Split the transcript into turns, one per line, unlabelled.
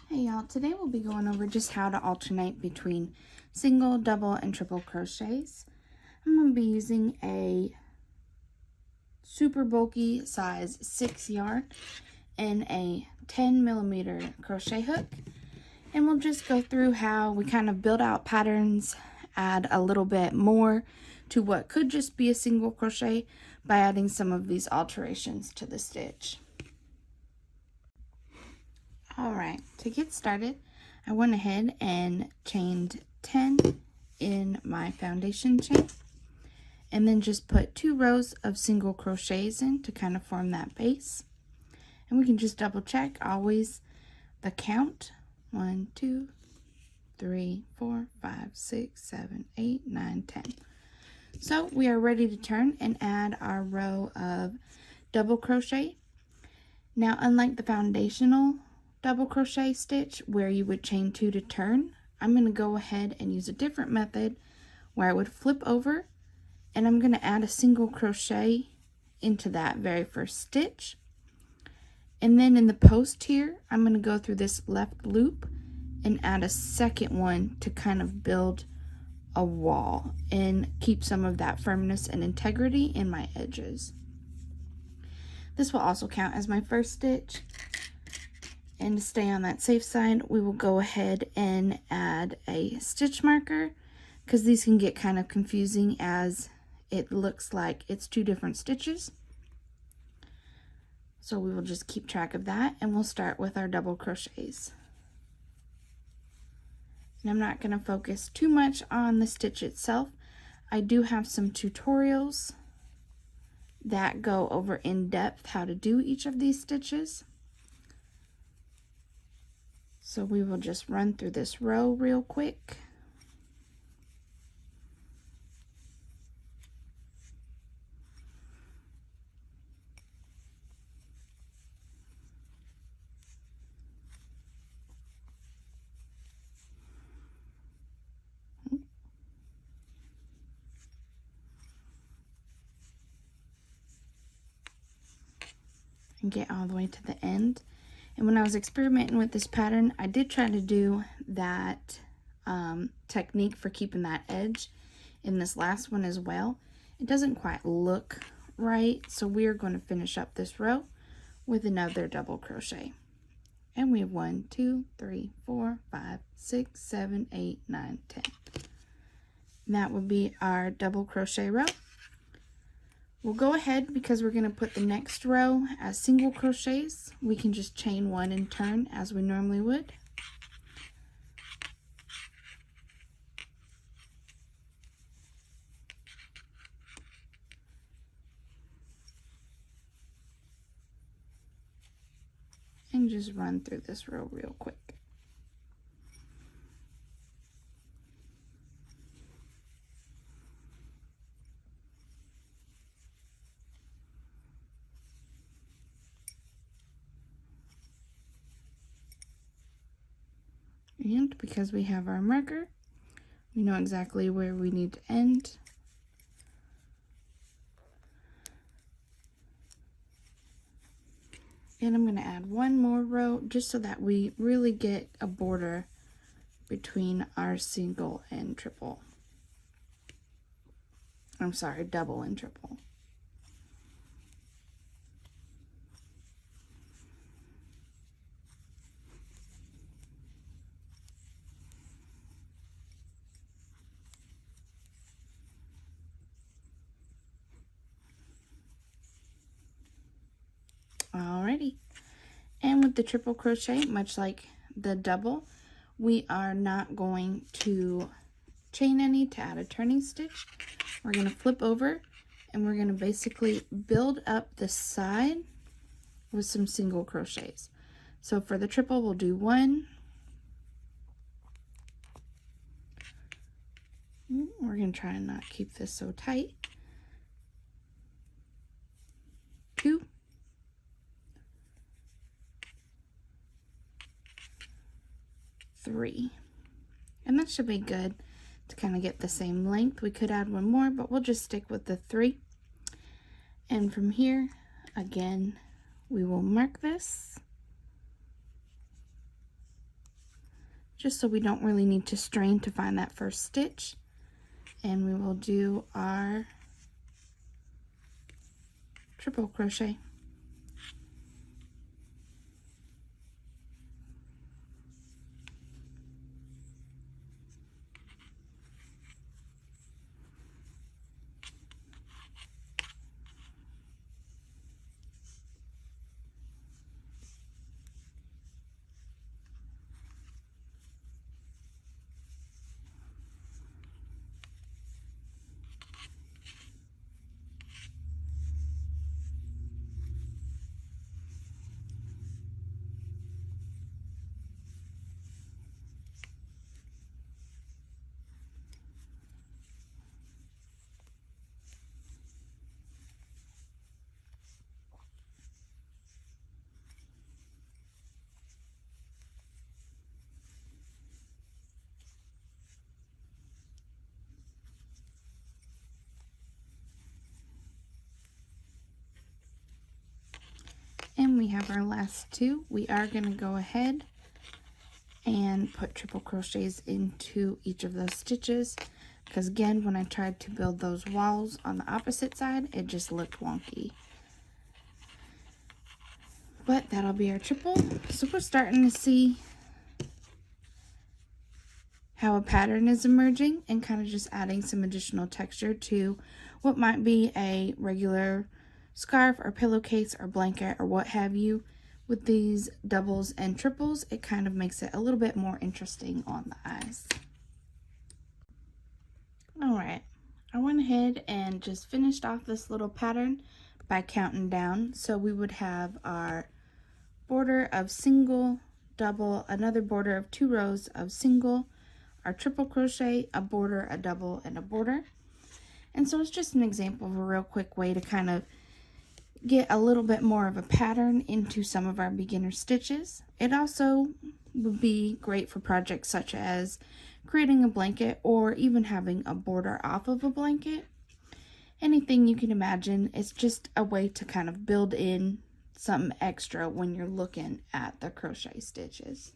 Hey y'all, today we'll be going over just how to alternate between single, double, and triple crochets. I'm going to be using a super bulky size 6 yarn and a 10mm crochet hook. And we'll just go through how we kind of build out patterns, add a little bit more to what could just be a single crochet by adding some of these alterations to the stitch. Alright, to get started, I went ahead and chained 10 in my foundation chain and then just put 2 rows of single crochets in to kind of form that base. And we can just double check always the count. 1, 2, 3, 4, 5, 6, 7, 8, 9, 10. So we are ready to turn and add our row of double crochet. Now, unlike the foundational double crochet stitch where you would chain 2 to turn, I'm going to go ahead and use a different method where I would flip over and I'm going to add a single crochet into that very first stitch. And then in the post here, I'm going to go through this left loop and add a second one to kind of build a wall and keep some of that firmness and integrity in my edges. This will also count as my first stitch. And to stay on that safe side, we will go ahead and add a stitch marker because these can get kind of confusing as it looks like it's 2 different stitches. So we will just keep track of that and we'll start with our double crochets. And I'm not going to focus too much on the stitch itself. I do have some tutorials that go over in depth how to do each of these stitches. So we will just run through this row real quick. And get all the way to the end. And when I was experimenting with this pattern, I did try to do that technique for keeping that edge in this last one as well. It doesn't quite look right, so we are going to finish up this row with another double crochet. And we have 1, 2, 3, 4, 5, 6, 7, 8, 9, 10. And that would be our double crochet row. We'll go ahead because we're going to put the next row as single crochets. We can just chain 1 and turn as we normally would. And just run through this row real quick. And because we have our marker, we know exactly where we need to end. And I'm going to add 1 more row just so that we really get a border between our single and triple. I'm sorry, double and triple. Alrighty, and with the triple crochet, much like the double, we are not going to chain any to add a turning stitch. We're going to flip over and we're going to basically build up the side with some single crochets. So for the triple, we'll do 1. We're going to try and not keep this so tight. 2. 3. And that should be good to kind of get the same length. We could add 1 more, but we'll just stick with the 3. And from here, again, we will mark this just so we don't really need to strain to find that first stitch. And we will do our triple crochet. And we have our last two. We are going to go ahead and put triple crochets into each of those stitches, because again, when I tried to build those walls on the opposite side, it just looked wonky. But that'll be our triple. So we're starting to see how a pattern is emerging and kind of just adding some additional texture to what might be a regular scarf or pillowcase or blanket or what have you. With these doubles and triples, it kind of makes it a little bit more interesting on the eyes. Alright, I went ahead and just finished off this little pattern by counting down. So we would have our border of single, double, another border of 2 rows of single, our triple crochet, a border, a double, and a border. And so it's just an example of a real quick way to kind of get a little bit more of a pattern into some of our beginner stitches. It also would be great for projects such as creating a blanket or even having a border off of a blanket. Anything you can imagine. It's just a way to kind of build in something extra when you're looking at the crochet stitches.